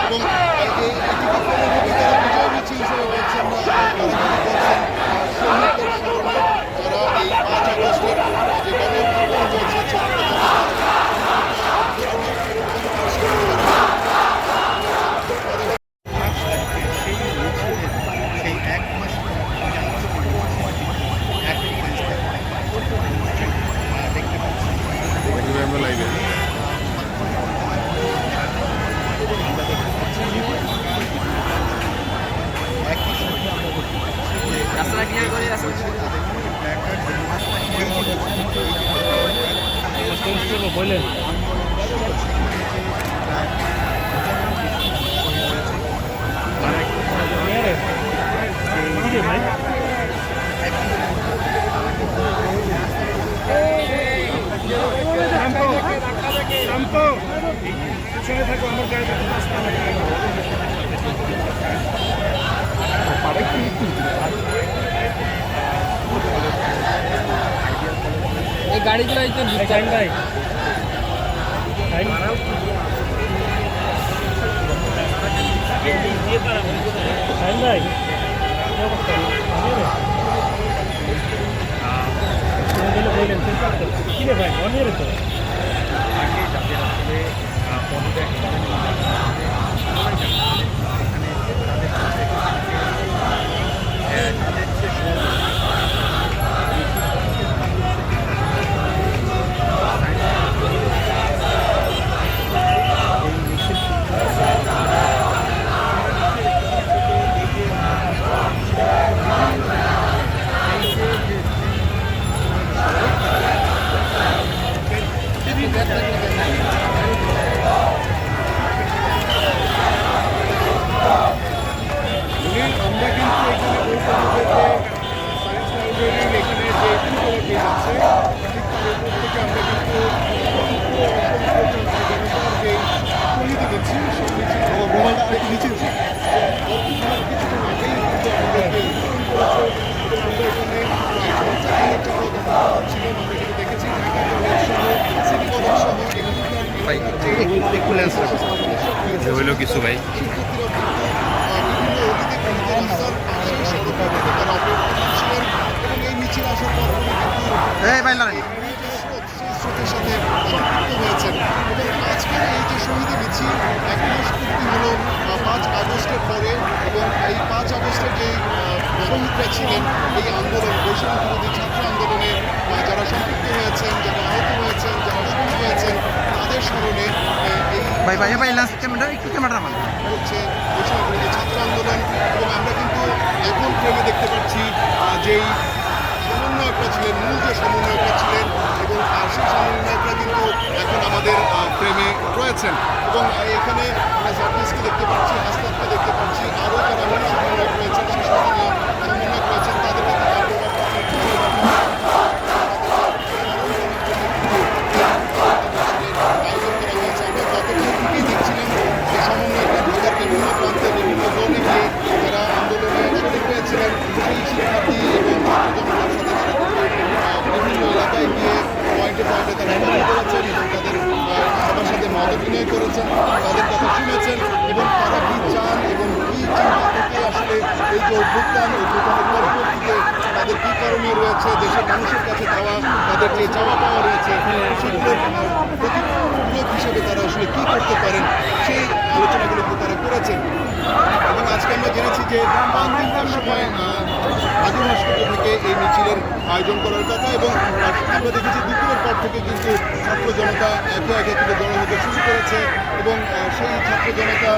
এবং এটিকে কোনোভাবে তারা বিজয় মিছিল হিসেবে বলছেন না, তারা বলছেন শহীদদের স্মরণে তারা এই 5 আগস্টের যে গণঅভ্যুত্থান হয়েছে ছাত্র রাস্তাটা ক্লিয়ার করে বললেন ভাই পিছনে থাকো আমার গাড়ি এই গাড়িগুলো তো টাইম ভাই টাইম ভাই বললেন কি রে ভাই অনেক তো হইল কিছু ভাই এই মিছিল আসার পর স্রোতের সাথে সম্পৃক্ত হয়েছেন এবং আজকের এই যে শহীদ মিছিল 1 মাস পূর্তি হলো 5 আগস্টের পরে এবং এই 5 আগস্টের যে শহীদরা ছিলেন এই আন্দোলন বৈষম্য বিরোধী ছাত্র আন্দোলনে যারা সম্পৃক্ত হয়েছেন, যারা আহত হয়েছেন, যারা শহীদ হয়েছেন তাদের স্মরণে এই হচ্ছে বৈষম্য বিরোধী ছাত্র আন্দোলন। এবং আমরা কিন্তু এখন ফ্রেমে দেখতে পাচ্ছি যেই সমন্বয়করা ছিলেন, মূল যে সমন্বয়করা ছিলেন এবং সেই সমন্বয়করা কিন্তু এখন আমাদের ফ্রেমে রয়েছেন এবং এখানে আমরা জার্নালিস্টকে দেখতে পাচ্ছি, হাসপাতকে দেখতে পাচ্ছি, আরও যারা মূল সমন্বয়ক রয়েছেন, সেই স্থানীয় সমন্বয়ক রয়েছেন তাদের বিভিন্ন প্রান্তে বিভিন্ন জোনে গিয়ে যারা আন্দোলনে শরীর হয়েছিলেন সেই শিক্ষার্থী এবং ছাত্র জনতার সাথে তারা বিভিন্ন এলাকায় গিয়ে পয়েন্টে পয়েন্টে তারা কথা বলেছেন এবং তাদের সবার সাথে মত বিনয় করেছেন, তাদের কথা শুনেছেন এবং তারা কী চান এবং কী চিন্তা থেকে আসলে এই যে অভ্যুত্থানের পরবর্তীতে তাদের কী করণীয় রয়েছে, দেশের মানুষের কাছে দেওয়া তাদের যে চাওয়া পাওয়া রয়েছে সেগুলোর প্রতিরোধ হিসেবে তারা আসলে কী করতে পারেন সেই আলোচনাগুলো তারা করেছেন। এবং আজকে আমরা জেনেছি যে 3টার সময় আদিম হাসপাতাল থেকে এই মিছিলের আয়োজন করার কথা এবং আমরা দেখেছি দুপুরের পর থেকে কিন্তু ছাত্র জনতা একে একে কিন্তু জড়ো হতে শুরু করেছে এবং সেই ছাত্র জনতা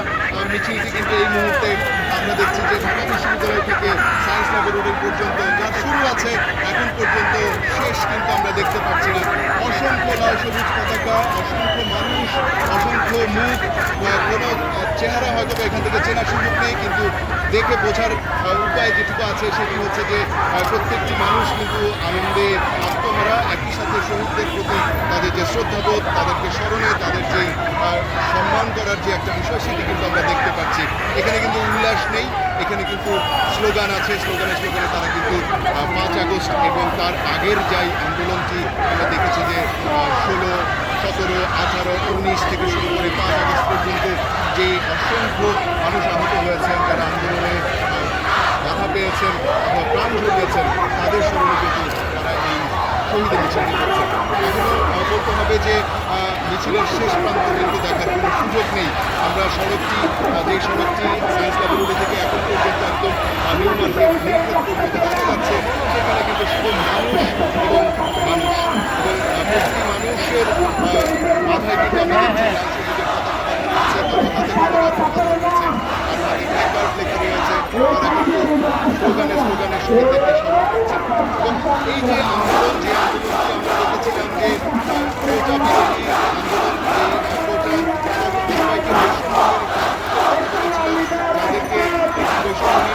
মিছিলটি কিন্তু এই মুহূর্তে আমরা দেখছি যে ঢাকা বিশ্ববিদ্যালয় থেকে সায়েন্স নগর রোড পর্যন্ত যার শুরু আছে এখন পর্যন্ত শেষ কিন্তু আমরা দেখতে পাচ্ছি না। অসংখ্য লাল সবুজ পতাকা, অসংখ্য মানুষ, অসংখ্য মুখ, কোনো চেহারা হয়তো এখান থেকে চেনার সুযোগ নেই, কিন্তু দেখে বোঝার উপায় যেটুকু আছে সেটি হচ্ছে যে প্রত্যেকটি মানুষ কিন্তু আনন্দে আত্মহারা, একই সাথে শহীদদের প্রতি তাদের যে শ্রদ্ধাবোধ, তাদেরকে স্মরণে তাদের যে সম্মান করার যে একটা বিষয় সেটি কিন্তু আমরা দেখতে পাচ্ছি। এখানে কিন্তু উল্লাস শেষ নেই। এখানে কিন্তু স্লোগান আছে, স্লোগানে তারা কিন্তু 5 আগস্ট এবং তার আগের যাই আন্দোলনটি আমরা দেখেছি যে 16, 17, 18, 19 থেকে শুরু করে 5 আগস্ট পর্যন্ত যে অসংখ্য মানুষ আহত হয়েছেন, যারা আন্দোলনে বাধা পেয়েছেন অথবা প্রাণ ঝরিয়েছেন, তাদের স্মরণে কিন্তু তারা এই শহীদের মিছিলটি করছেন। এখনও বলতে হবে যে মিছিলের শেষ প্রান্ত কিন্তু দেখার কোনো সুযোগ নেই। আমরা সড়কটি যে সড়কটি সায়েন্স ল্যাবরেটরি থেকে এখন পর্যন্ত একদম নিউ মার্কেট নীলক্ষেত পর্যন্ত দেখা যাচ্ছে, সেখানে কিন্তু শুধু মানুষ এবং মানুষ এবং প্রতিটি মানুষের মাথায় কিন্তু আমরা স্লোগানে শহীদদেরকে স্মরণ করছেন। এবং এই যে আন্দোলন, যে আন্দোলনটি আমরা দেখেছিলাম যে কোটা বিরোধী আন্দোলন, যে সবাইকে যাদেরকে বৈষম্যহীন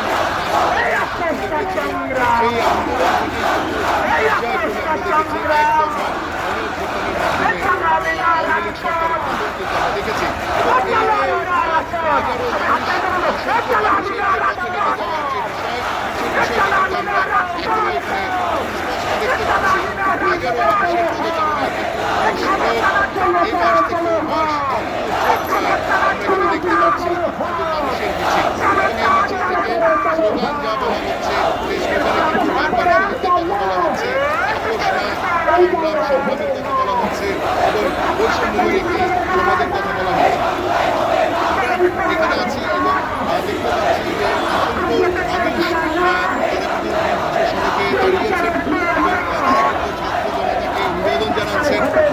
সেই আন্দোলন থেকে আমরা দেখেছি সরকারের পতন কিন্তু আমরা দেখেছি। এবং এই স্লোগান যা বলা হচ্ছে, সেই স্লোগানে কিন্তু বারবার শহীদদের কথা বলা হচ্ছে, সংগ্রাম সংগ্রামের কথা বলা হচ্ছে এবং বৈষম্যের একটি সমাজের কথা বলা হচ্ছে। আমরা এখানে আছি এবং দেখতে পাচ্ছি যে অসংখ্য মানুষ সড়কে দাঁড়িয়েছেন এবং তারা কিন্তু ছাত্র জনতাকে নিবেদন জানাচ্ছেন। কেউ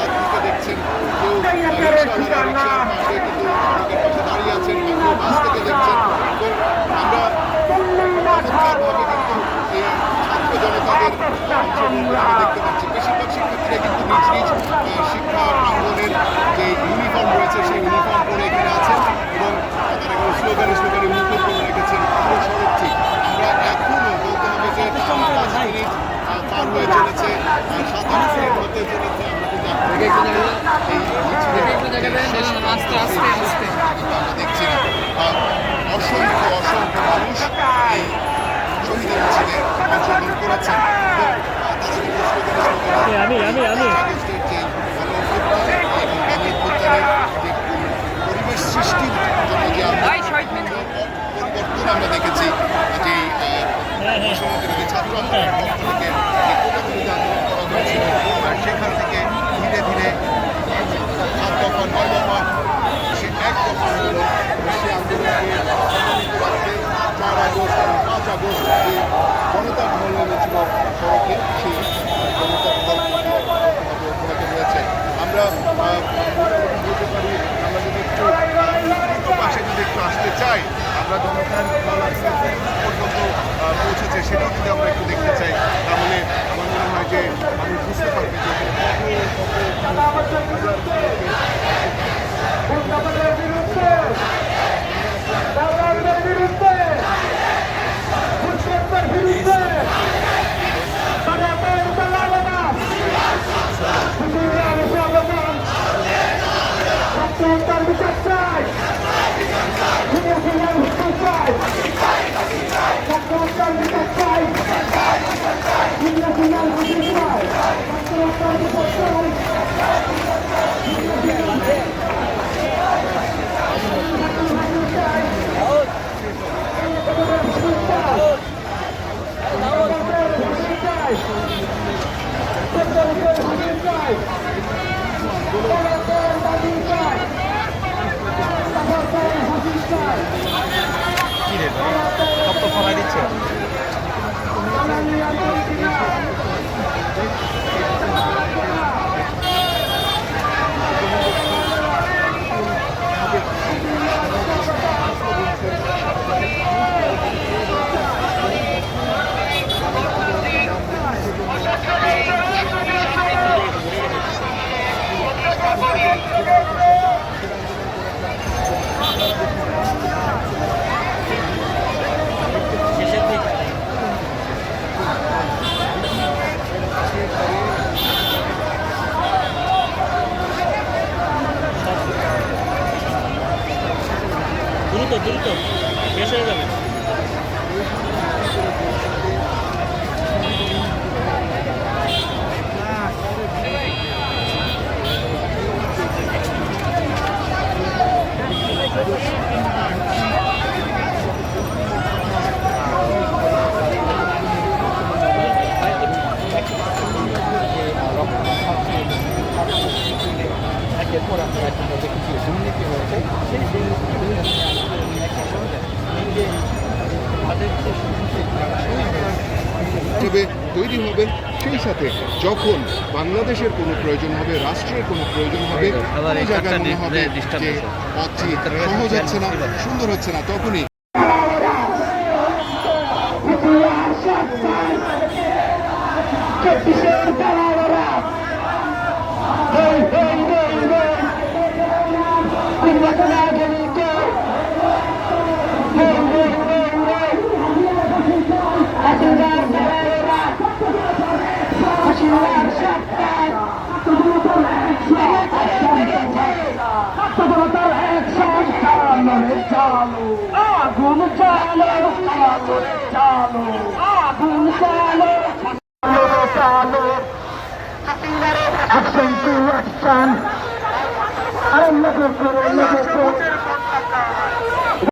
ছাত্রীকে দেখছেন, কেউ রিক্সাওয়ালা রিক্সার পাশে কিন্তু সড়কের পাশে দাঁড়িয়ে আছেন, কেউ বাস থেকে দেখছেন। এবং আমরা চমৎকারভাবে কিন্তু এই ছাত্র জনতাদের আমরা দেখতে পাচ্ছি। বেশিরভাগ শিক্ষার্থীরা কিন্তু নিজ নিজ শিক্ষা প্রাঙ্গণের যে ইউনিফর্ম রয়েছে সেই ইউনিফর্ম পরে এখানে আছেন এবং তারা কিন্তু স্লোগানে মুখর করে রেখেছেন পুরো সড়কটি। আমরা এখনও বলতে হবে যে 5 মিনিট পার হয়ে চলেছে, 7-8 মিনিট হতে চলেছে। আমরা কিন্তু এই মিছিলের শেষ আমরা দেখছি না। অসংখ্য মানুষ এই শহীদের মিছিলে অংশগ্রহণ করেছেন এবং তারা কিন্তু আগস্টের যে পরিবেশ সৃষ্টির জন্য যে পরিবর্তন আমরা দেখেছি, যে বৈষম্যবিরোধী ছাত্র আন্দোলনের পক্ষ থেকে যে কোটাবিরোধী আন্দোলন করা হয়েছিল, সেখান থেকে ধীরে ধীরে 7 দফা 9 দফা সে 1 দফা আন্দোলন, সে আন্দোলনকে সম্মানিত রাখতে 4 আগস্ট এবং 5 আগস্ট যে জনতার ঢল নেমেছিল সড়কে, সেই জনতার ঢল অব্যাহত রয়েছে। আমরা বলতে পারি, আমরা যদি একটু পাশে যদি একটু আসতে চাই, আমরা জনতার ঢল পর্যন্ত পৌঁছেছে, সেটাও যদি আমরা একটু দেখতে চাই, তাহলে আমার মনে হয় যে মানুষ বুঝতে পারবে যে কি রে ভাই, সব তো ফলাই দিচ্ছে। শেষের দিকে দ্রুত দ্রুত শেষ হয়ে যাবে। একের পর আমরা এখন দেখেছি দুর্নীতি হয়েছে সেই হিসেবে তৈরি হবেন, সেই সাথে যখন বাংলাদেশের কোনো প্রয়োজন হবে, রাষ্ট্রের কোনো প্রয়োজন হবে, আবার কোনো এই জায়গায় কার্ডটা মনে হবে ডিস্টার্ব যে হচ্ছে। পথটি সহজ হচ্ছে না, সুন্দর হচ্ছে না, তখনই আগুন চালো চালো আগুন চালো চালো অ্যাকশন টু অ্যাকশন আরে লোগো করো